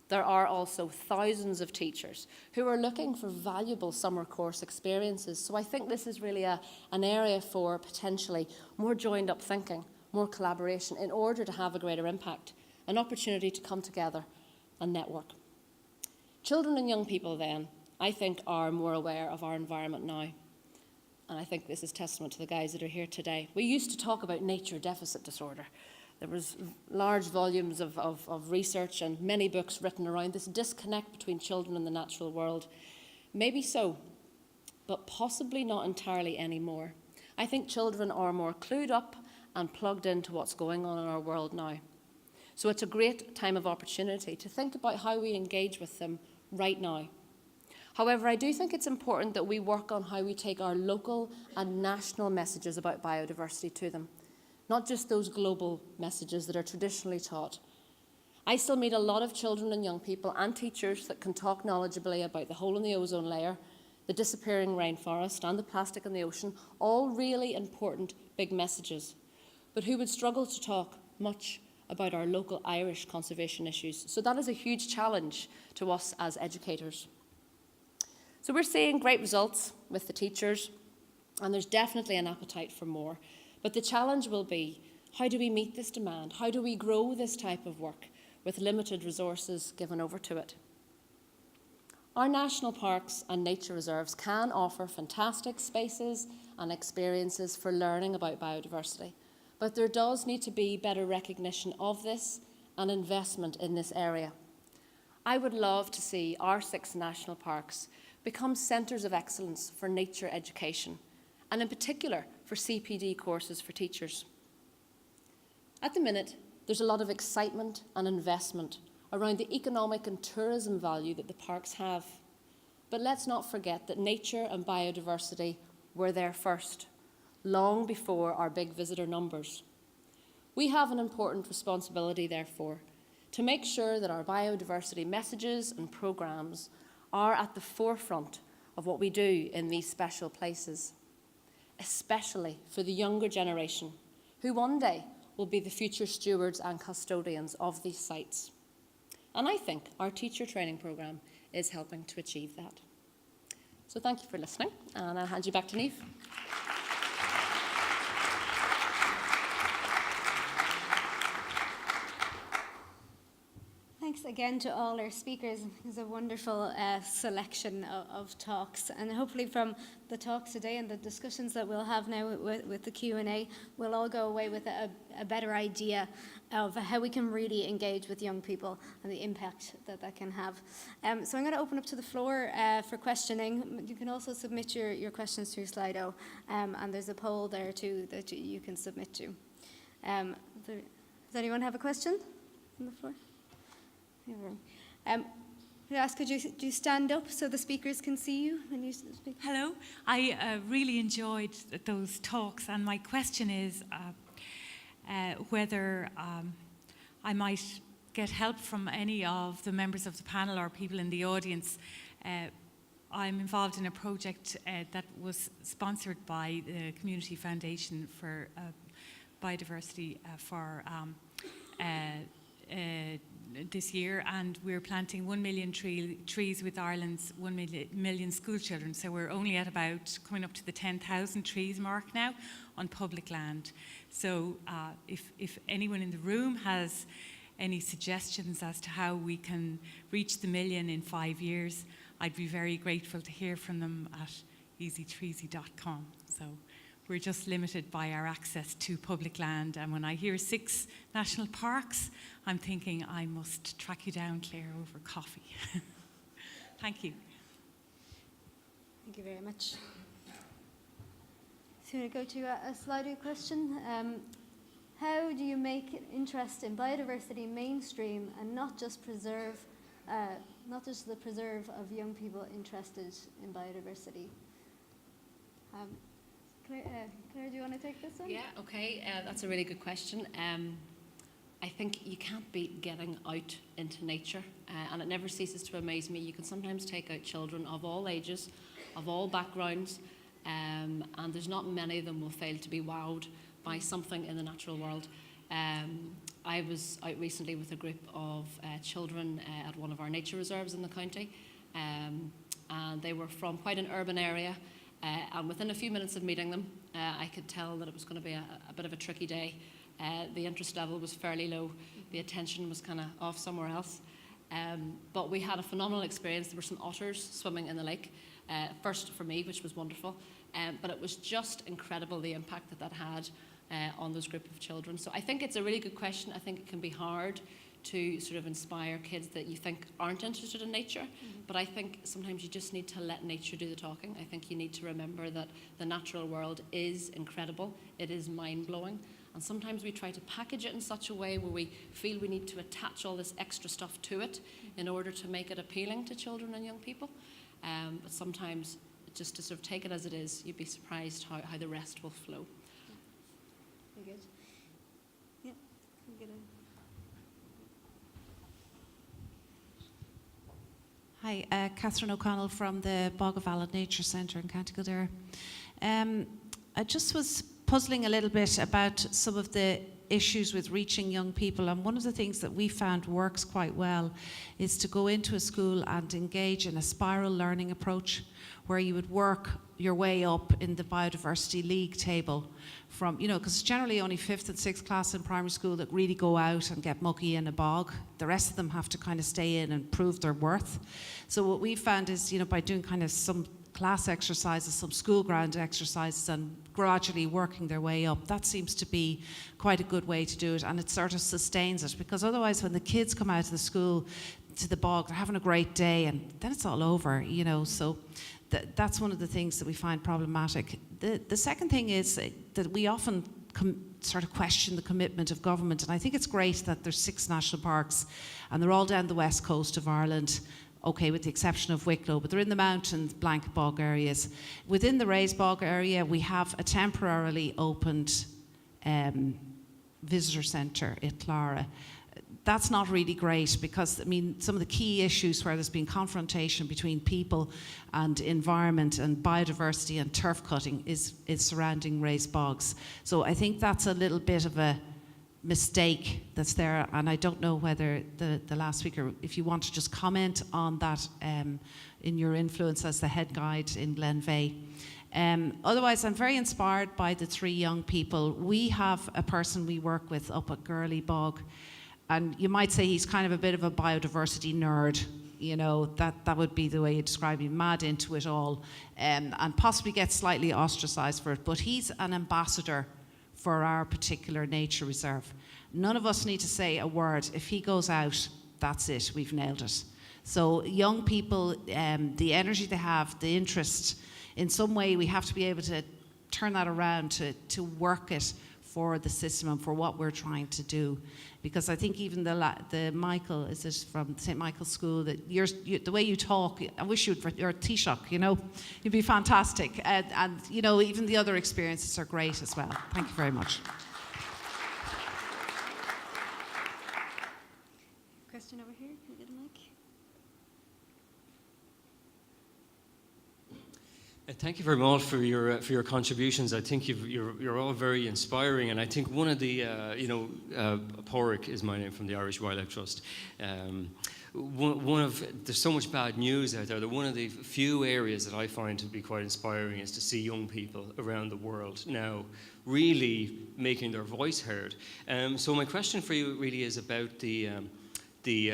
There are also thousands of teachers who are looking for valuable summer course experiences. So I think this is really an area for potentially more joined up thinking, more collaboration in order to have a greater impact, an opportunity to come together and network. Children and young people then, I think, are more aware of our environment now. And I think this is testament to the guys that are here today. We used to talk about nature deficit disorder. There was large volumes of research and many books written around this disconnect between children and the natural world. Maybe so, but possibly not entirely anymore. I think children are more clued up and plugged into what's going on in our world now. So it's a great time of opportunity to think about how we engage with them right now. However, I do think it's important that we work on how we take our local and national messages about biodiversity to them. Not just those global messages that are traditionally taught. I still meet a lot of children and young people and teachers that can talk knowledgeably about the hole in the ozone layer, the disappearing rainforest and the plastic in the ocean, all really important big messages, but who would struggle to talk much about our local Irish conservation issues. So that is a huge challenge to us as educators. So we're seeing great results with the teachers, and there's definitely an appetite for more. But the challenge will be, how do we meet this demand? How do we grow this type of work with limited resources given over to it? Our national parks and nature reserves can offer fantastic spaces and experiences for learning about biodiversity, but there does need to be better recognition of this and investment in this area. I would love to see our 6 national parks become centres of excellence for nature education, and in particular for CPD courses for teachers. At the minute, there's a lot of excitement and investment around the economic and tourism value that the parks have. But let's not forget that nature and biodiversity were there first, long before our big visitor numbers. We have an important responsibility, therefore, to make sure that our biodiversity messages and programmes are at the forefront of what we do in these special places, especially for the younger generation, who one day will be the future stewards and custodians of these sites. And I think our teacher training programme is helping to achieve that. So thank you for listening, and I'll hand you back to Niamh. Thanks again to all our speakers. It was a wonderful selection of talks, and hopefully from the talks today and the discussions that we'll have now with the Q&A, we'll all go away with a better idea of how we can really engage with young people and the impact that can have. So I'm going to open up to the floor for questioning. You can also submit your questions through Slido, and there's a poll there too that you can submit to. Does anyone have a question on the floor? Could you stand up so the speakers can see you when you speak? Hello. I really enjoyed those talks, and my question is whether I might get help from any of the members of the panel or people in the audience. I'm involved in a project that was sponsored by the Community Foundation for Biodiversity for this year, and we're planting 1 million trees with Ireland's 1 million school children. So we're only at about coming up to the 10,000 trees mark now on public land. So if anyone in the room has any suggestions as to how we can reach the million in 5 years, I'd be very grateful to hear from them at easytreesy.com. So we're just limited by our access to public land, and when I hear 6 national parks, I'm thinking I must track you down, Clare, over coffee. Thank you. Thank you very much. So we go to a Slido question. How do you make interest in biodiversity mainstream and not just the preserve of young people interested in biodiversity? Claire, do you want to take this one? Yeah, okay, that's a really good question. I think you can't beat getting out into nature, and it never ceases to amaze me. You can sometimes take out children of all ages, of all backgrounds, and there's not many of them will fail to be wowed by something in the natural world. I was out recently with a group of children at one of our nature reserves in the county, and they were from quite an urban area. And within a few minutes of meeting them, I could tell that it was going to be a bit of a tricky day. The interest level was fairly low. The attention was kind of off somewhere else. But we had a phenomenal experience. There were some otters swimming in the lake, first for me, which was wonderful. But it was just incredible, the impact that had on those group of children. So I think it's a really good question. I think it can be hard to sort of inspire kids that you think aren't interested in nature. But I think sometimes you just need to let nature do the talking. I think you need to remember that the natural world is incredible. It is mind-blowing. And sometimes we try to package it in such a way where we feel we need to attach all this extra stuff to it in order to make it appealing to children and young people. But sometimes just to sort of take it as it is, you'd be surprised how the rest will flow. Very good. Yeah, I'm gonna... Hi, Catherine O'Connell from the Bogavalla Nature Centre in County Kildare. I just was puzzling a little bit about some of the issues with reaching young people, and one of the things that we found works quite well is to go into a school and engage in a spiral learning approach where you would work your way up in the biodiversity league table from, because it's generally only 5th and 6th class in primary school that really go out and get mucky in a bog. The rest of them have to kind of stay in and prove their worth. So what we found is, by doing kind of some class exercises, some school ground exercises, and gradually working their way up, that seems to be quite a good way to do it, and it sort of sustains it, because otherwise when the kids come out of the school to the bog, they're having a great day and then it's all over, so that's one of the things that we find problematic. The second thing is that we often sort of question the commitment of government, and I think it's great that there's 6 national parks and they're all down the west coast of Ireland, okay, with the exception of Wicklow, but they're in the mountains, blanket bog areas. Within the raised bog area, we have a temporarily opened visitor centre at Clare. That's not really great because, some of the key issues where there's been confrontation between people and environment and biodiversity and turf cutting is surrounding raised bogs. So I think that's a little bit of a mistake that's there, and I don't know whether the last speaker, if you want to just comment on that in your influence as the head guide in Glenveagh. Otherwise, I'm very inspired by the 3 young people. We have a person we work with up at Gurley Bog, and you might say he's kind of a bit of a biodiversity nerd. That would be the way you describe him, mad into it all, and possibly gets slightly ostracised for it, but he's an ambassador for our particular nature reserve. None of us need to say a word. If he goes out, that's it, we've nailed it. So young people, the energy they have, the interest, in some way we have to be able to turn that around to work it for the system and for what we're trying to do. Because I think even the Michael, is it from St. Michael's School, that the way you talk, I wish you'd, you're a Taoiseach, you'd be fantastic. And even the other experiences are great as well. Thank you very much. Question over here, can we get a mic? Thank you very much for your contributions. I think you're all very inspiring, and I think one of the Porrick is my name from the Irish Wildlife Trust. There's so much bad news out there that one of the few areas that I find to be quite inspiring is to see young people around the world now really making their voice heard. So my question for you really is about the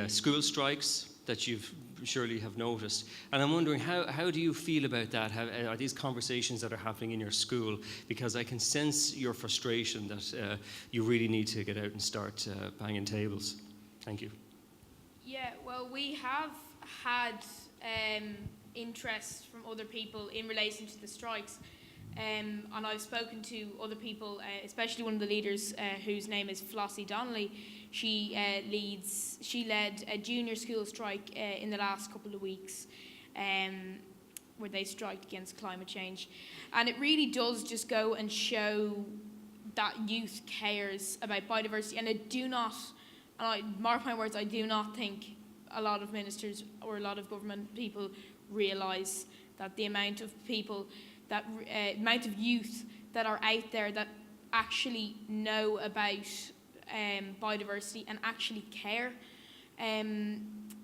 school strikes that you've surely have noticed, and I'm wondering how do you feel about that? Are these conversations that are happening in your school? Because I can sense your frustration that you really need to get out and start banging tables. Thank you. Yeah, well, we have had interest from other people in relation to the strikes, and I've spoken to other people, especially one of the leaders whose name is Flossie Donnelly. She led a junior school strike in the last couple of weeks, where they striked against climate change, and it really does just go and show that youth cares about biodiversity. And I mark my words, I do not think a lot of ministers or a lot of government people realise that the amount of people, that amount of youth that are out there that actually know about biodiversity and actually care.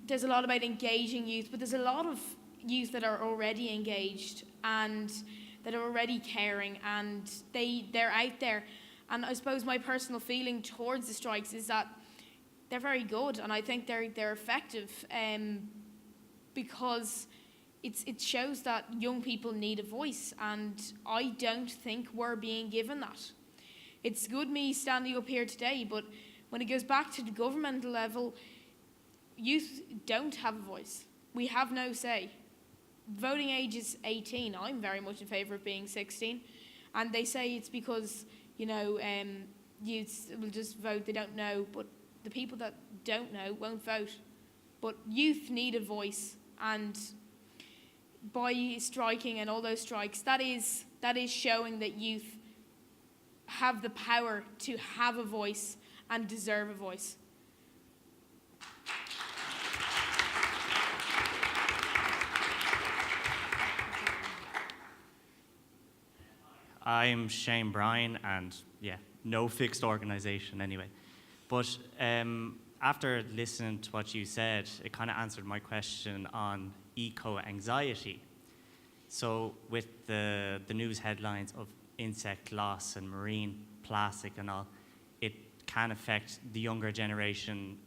There's a lot about engaging youth, but there's a lot of youth that are already engaged and that are already caring, and they're out there. And I suppose my personal feeling towards the strikes is that they're very good, and I think they're effective, because it shows that young people need a voice, and I don't think we're being given that. It's good me standing up here today, but when it goes back to the governmental level, youth don't have a voice. We have no say. Voting age is 18. I'm very much in favour of being 16. And they say it's because, youths will just vote, they don't know, but the people that don't know won't vote. But youth need a voice, and by striking and all those strikes, that is showing that youth have the power to have a voice and deserve a voice. I'm Shane Bryan, and yeah, no fixed organisation anyway. But after listening to what you said, it kind of answered my question on eco-anxiety. So with the news headlines of insect loss and marine plastic and all, it can affect the younger generation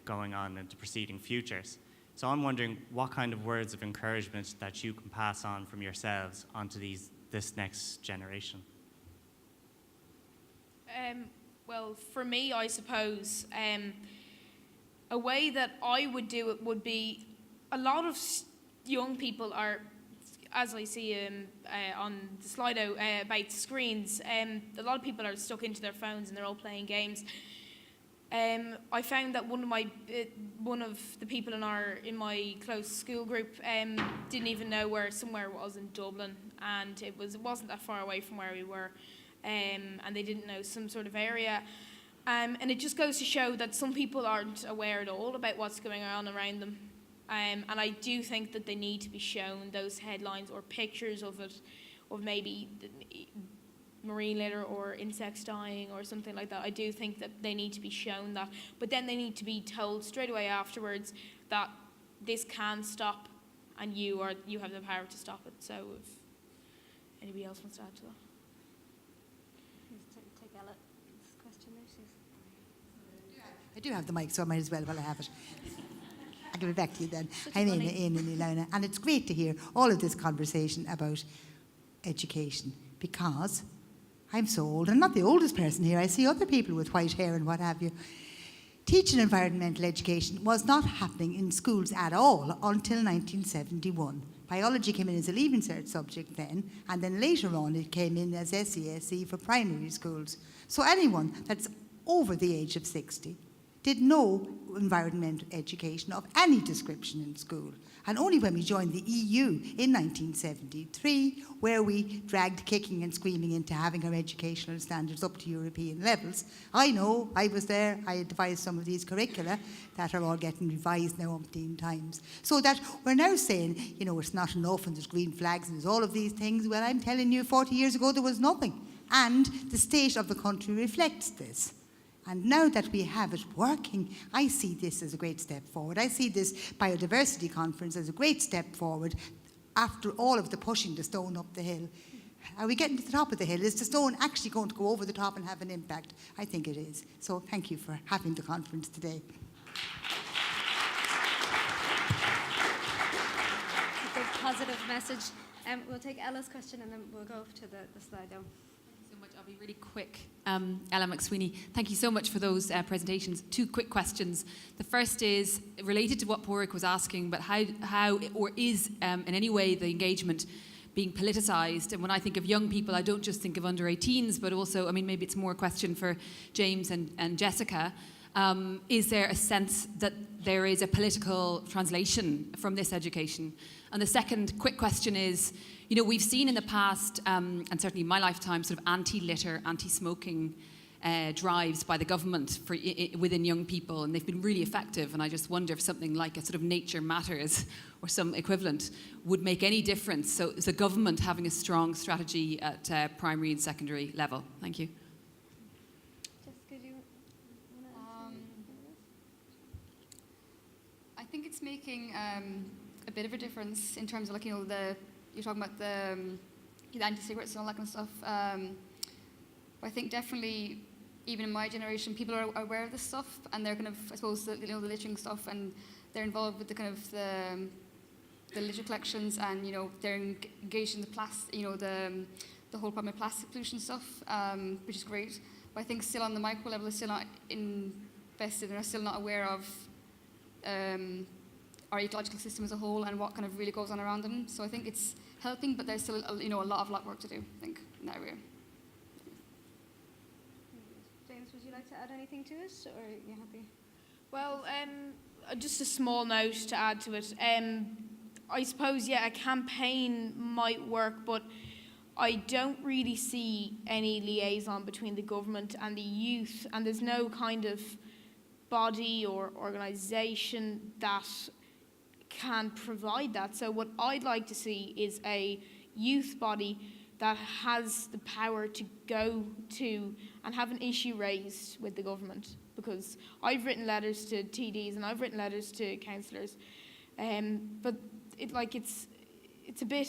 going on into preceding futures. So I'm wondering what kind of words of encouragement that you can pass on from yourselves onto this next generation. Well, for me, I suppose a way that I would do it would be a lot of young people are, as I see on the Slido about screens, a lot of people are stuck into their phones and they're all playing games. I found that one of the people in my close school group didn't even know where somewhere was in Dublin, and it wasn't that far away from where we were, and they didn't know some sort of area, and it just goes to show that some people aren't aware at all about what's going on around them, and I do think that they need to be shown those headlines or pictures of it, of maybe marine litter or insects dying or something like that. I do think that they need to be shown that, but then they need to be told straight away afterwards that this can stop and you have the power to stop it. So if anybody else wants to add to that. Take Ella's question there. I do have the mic, so I might as well while I have it. I'll give it back to you then. Such a I'm funny- Ian and Ilona, and it's great to hear all of this conversation about education, because I'm so old. I'm not the oldest person here. I see other people with white hair and what have you. Teaching environmental education was not happening in schools at all until 1971. Biology came in as a Leaving Cert subject then, and then later on it came in as SESE for primary schools. So anyone that's over the age of 60 did no environmental education of any description in school. And only when we joined the EU in 1973, where we dragged kicking and screaming into having our educational standards up to European levels. I know, I was there, I devised some of these curricula that are all getting revised now umpteen times. So that we're now saying, you know, it's not enough and there's green flags and there's all of these things. Well, I'm telling you, 40 years ago there was nothing. And the state of the country reflects this. And now that we have it working, I see this as a great step forward. I see this biodiversity conference as a great step forward after all of the pushing the stone up the hill. Are we getting to the top of the hill? Is the stone actually going to go over the top and have an impact? I think it is. So thank you for having the conference today. A good positive message. We'll take Ella's question and then we'll go to the slide now. So much. I'll be really quick. Ella McSweeney, thank you so much for those presentations. Two quick questions. The first is related to what Porrick was asking, but how or is in any way the engagement being politicised? And when I think of young people, I don't just think of under 18s, but also, I mean, maybe it's more a question for James and Jessica. Is there a sense that there is a political translation from this education? And the second quick question is, you know, we've seen in the past, and certainly in my lifetime, sort of anti-litter, anti-smoking drives by the government within young people, and they've been really effective. And I just wonder if something like a sort of Nature Matters or some equivalent would make any difference. So is the government having a strong strategy at primary and secondary level? Thank you. Jessica, do you want to I think it's making a bit of a difference in terms of, like, you know, you're talking about the anti-cigarettes and all that kind of stuff. But I think definitely, even in my generation, people are aware of this stuff, and they're kind of, I suppose, the littering stuff, and they're involved with the kind of the litter collections, and, you know, they're engaged in the whole problem of plastic pollution stuff, which is great. But I think still on the micro level, they're still not invested and are still not aware of our ecological system as a whole and what kind of really goes on around them. So I think it's helping, but there's still a lot of work to do, I think, in that area. James, would you like to add anything to it, or are you happy? Well, just a small note to add to it. I suppose, yeah, a campaign might work, but I don't really see any liaison between the government and the youth, and there's no kind of body or organisation that can provide that. So what I'd like to see is a youth body that has the power to go to and have an issue raised with the government. Because I've written letters to TDs and I've written letters to councillors, but it's a bit,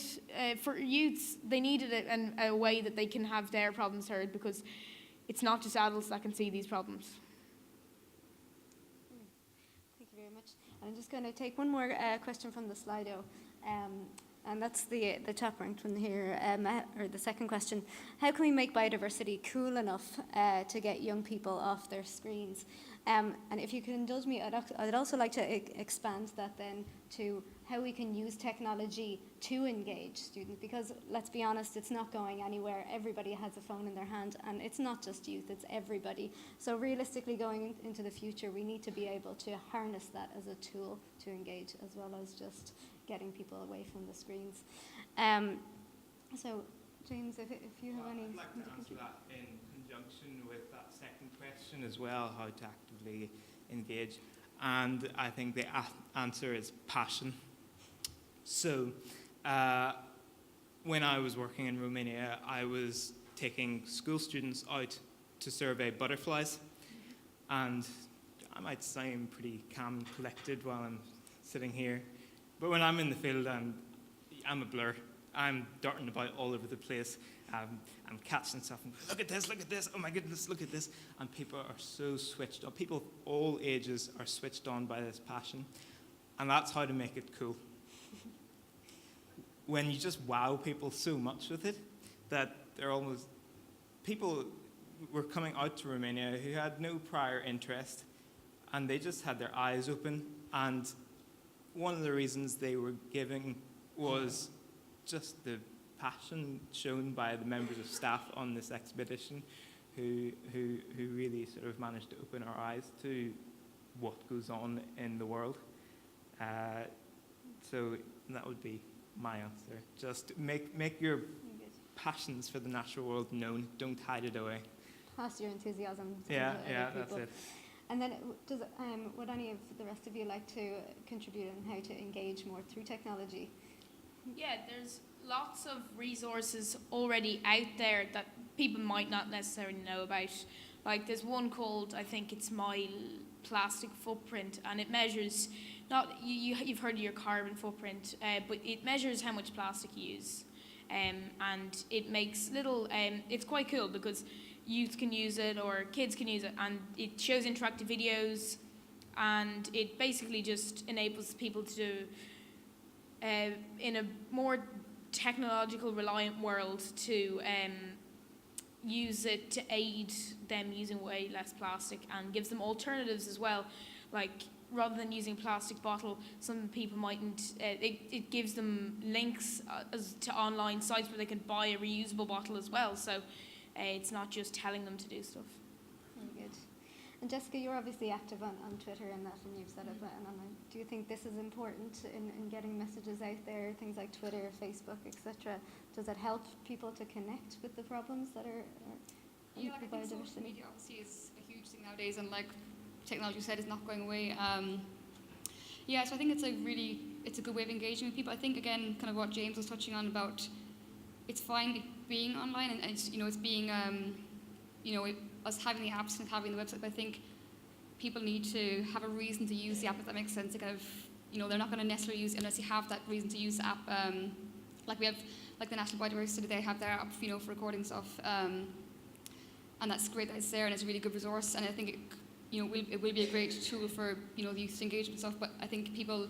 for youths, they needed a way that they can have their problems heard, because it's not just adults that can see these problems. Thank you very much. And I'm just going to take one more question from the Slido, and that's the top ranked one here, or the second question. How can we make biodiversity cool enough to get young people off their screens? And if you could indulge me, I'd also like to expand that then to how we can use technology to engage students, because let's be honest, it's not going anywhere. Everybody has a phone in their hand, and it's not just youth, it's everybody. So realistically, going into the future, we need to be able to harness that as a tool to engage, as well as just getting people away from the screens. So, James, if you have any... I'd like to answer that in conjunction with that second question as well, how to actively engage. And I think the answer is passion. So, when I was working in Romania, I was taking school students out to survey butterflies. And I might seem pretty calm and collected while I'm sitting here. But when I'm in the field, I'm a blur. I'm darting about all over the place. I'm catching stuff. And, look at this, oh my goodness, look at this. And people are so switched on. People of all ages are switched on by this passion. And that's how to make it cool. When you just wow people so much with it, that they're almost... People were coming out to Romania who had no prior interest, and they just had their eyes open. And one of the reasons they were giving was just the passion shown by the members of staff on this expedition, who really sort of managed to open our eyes to what goes on in the world. So that would be my answer. Just make your passions for the natural world known. Don't hide it away. Pass your enthusiasm to Yeah, other people. that's it. And then, would any of the rest of you like to contribute on how to engage more through technology? Yeah, there's lots of resources already out there that people might not necessarily know about. Like there's one called, I think it's My Plastic Footprint, and it measures, you've heard of your carbon footprint, but it measures how much plastic you use. And it makes little, it's quite cool because youth can use it or kids can use it, and it shows interactive videos, and it basically just enables people to, in a more technological reliant world, to use it to aid them using way less plastic, and gives them alternatives as well. Like rather than using a plastic bottle, some people mightn't, it gives them links to online sites where they can buy a reusable bottle as well. So it's not just telling them to do stuff. Very good. And Jessica, you're obviously active on Twitter and that, and you've set up an online. Do you think this is important in getting messages out there, things like Twitter, Facebook, etc.? Does it help people to connect with the problems that are Yeah, like I think social media obviously is a huge thing nowadays, and like technology said, is not going away. Yeah, so I think it's a good way of engaging with people. I think again, kind of what James was touching on about, it's fine being online and it's, it's being, us having the apps and having the website. But I think people need to have a reason to use the app, if that makes sense. To kind of, they're not going to necessarily use it unless you have that reason to use the app. Like we have, like the National Biodiversity, they have their app, for recording stuff. And that's great that it's there, and it's a really good resource. And I think it will be a great tool for the youth engagement stuff. But I think people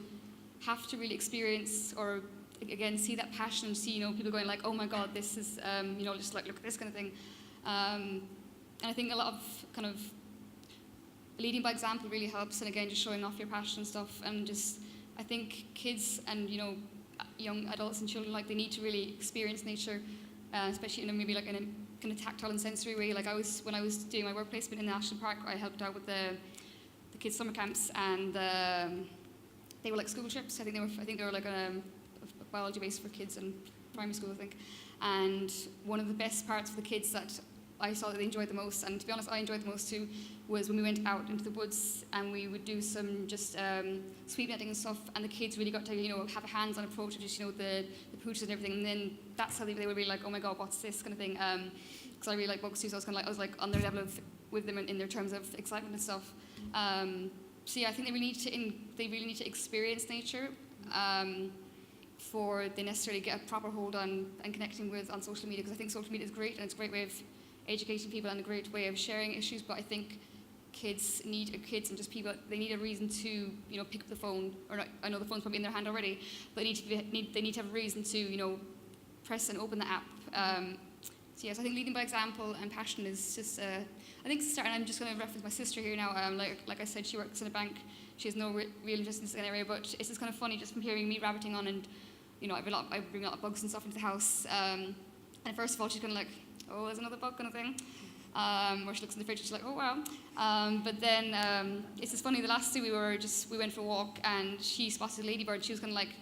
have to really experience, or again see that passion, and see people going like, oh my God, this is just like look at this kind of thing. And I think a lot of kind of leading by example really helps. And again, just showing off your passion and stuff. And just I think kids and young adults and children, like they need to really experience nature, especially maybe like in a kind of tactile and sensory way. Like when I was doing my work placement in the national park, I helped out with the kids' summer camps, and they were like school trips. I think they were like a biology base for kids in primary school, I think. And one of the best parts for the kids that I saw that they enjoyed the most, and to be honest, I enjoyed the most too, was when we went out into the woods and we would do some just sweep netting and stuff, and the kids really got to have a hands-on approach of just the pooches and everything, and then that's how they would be like, oh my god, what's this kind of thing? Because I really like books too, so I was like on their level with them in their terms of excitement and stuff. So yeah, I think they really need to experience nature before they necessarily get a proper hold on and connecting with on social media, because I think social media is great and it's a great way of educating people and a great way of sharing issues, but I think kids and just people, they need a reason to pick up the phone, or not, I know the phone's probably in their hand already, but they need to have a reason to press and open the app. So yes, I think leading by example and passion is just I think starting. I'm just going to reference my sister here now. Like I said, she works in a bank. She has no real interest in this area, but it's just kind of funny just from hearing me rabbiting on, and I bring a lot of bugs and stuff into the house. And first of all, she's kind of like, oh, there's another bug kind of thing. Or she looks in the fridge and she's like, oh wow. But then it's just funny. The last day we went for a walk and she spotted a ladybird. And she was kind of like,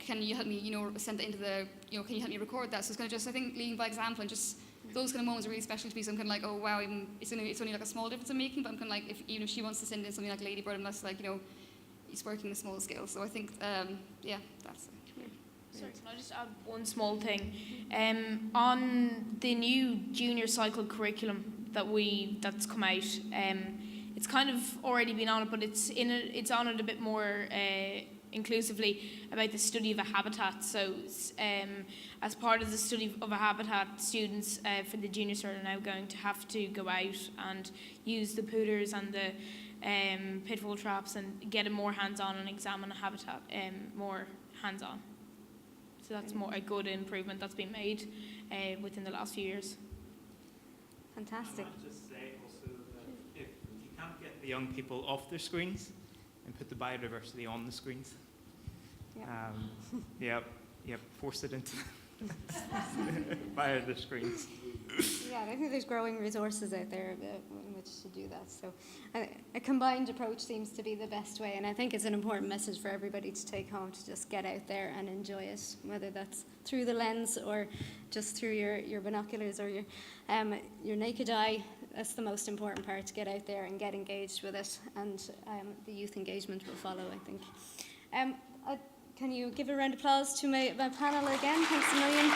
can you help me, send that into the, can you help me record that? So it's kind of just, I think, leading by example, and just those kind of moments are really special to me. So I'm kind of like, oh wow, it's only like a small difference I'm making, but I'm kind of like, even if she wants to send in something like ladybird, I'm less like, it's working on a small scale. So I think, yeah, that's it. Sorry, can I just add one small thing? On the new junior cycle curriculum that's come out, it's kind of already been on it, but it's on it a bit more inclusively about the study of a habitat. So as part of the study of a habitat, students for the junior cert are now going to have to go out and use the pooters and the pitfall traps and get it more hands-on and examine a habitat more hands-on. So that's more a good improvement that's been made within the last few years. Fantastic. I might just say also that if you can't get the young people off their screens, and put the biodiversity on the screens. Yep, force it into via the screens. Yeah, I think there's growing resources out there in which to do that. So a combined approach seems to be the best way, and I think it's an important message for everybody to take home, to just get out there and enjoy it, whether that's through the lens or just through your binoculars or your naked eye. That's the most important part, to get out there and get engaged with it, and the youth engagement will follow, I think. Can you give a round of applause to my panel again? Thanks a million.